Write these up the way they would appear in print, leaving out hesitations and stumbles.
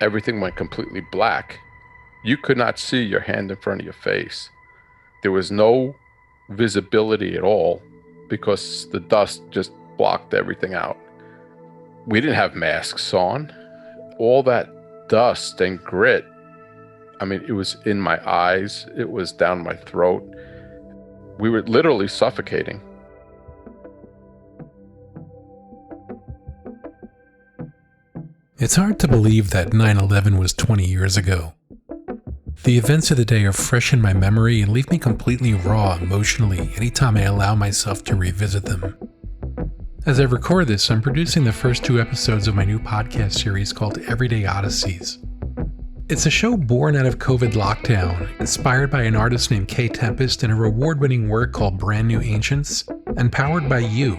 everything went completely black. You could not see your hand in front of your face. There was no visibility at all because the dust just blocked everything out. We didn't have masks on. All that dust and grit, I mean, it was in my eyes, it was down my throat. We were literally suffocating. It's hard to believe that 9/11 was 20 years ago. The events of the day are fresh in my memory and leave me completely raw emotionally anytime I allow myself to revisit them. As I record this, I'm producing the first 2 episodes of my new podcast series called Everyday Odysseys. It's a show born out of COVID lockdown, inspired by an artist named Kay Tempest and her award-winning work called Brand New Ancients, and powered by you.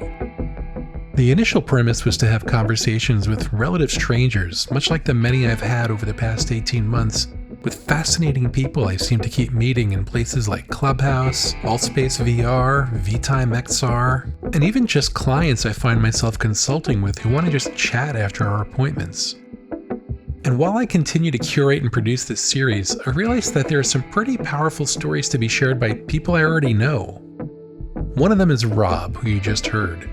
The initial premise was to have conversations with relative strangers, much like the many I've had over the past 18 months, with fascinating people I seem to keep meeting in places like Clubhouse, Allspace VR, VTime XR, and even just clients I find myself consulting with who want to just chat after our appointments. And while I continue to curate and produce this series, I realize that there are some pretty powerful stories to be shared by people I already know. One of them is Rob, who you just heard.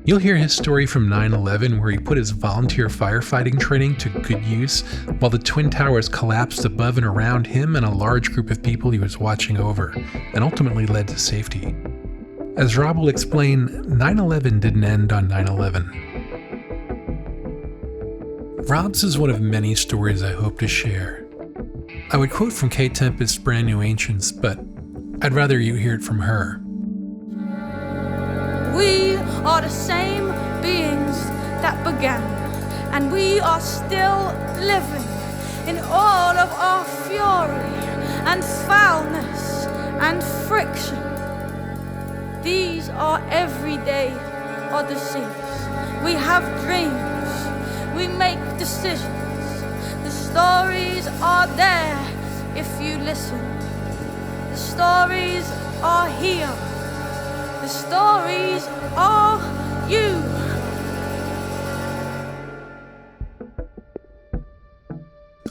You'll hear his story from 9/11, where he put his volunteer firefighting training to good use while the Twin Towers collapsed above and around him and a large group of people he was watching over, and ultimately led to safety. As Rob will explain, 9/11 didn't end on 9/11. Rob's is one of many stories I hope to share. I would quote from Kay Tempest's Brand New Ancients, but I'd rather you hear it from her. We are the same beings that began, and we are still living in all of our fury and foulness and friction. These are everyday Odysseys. We have dreams, we make decisions. The stories are there if you listen. The stories are here. The stories are you.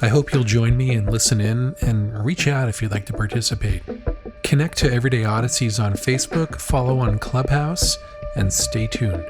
I hope you'll join me and listen in, and reach out if you'd like to participate. Connect to Everyday Odysseys on Facebook, follow on Clubhouse, and stay tuned.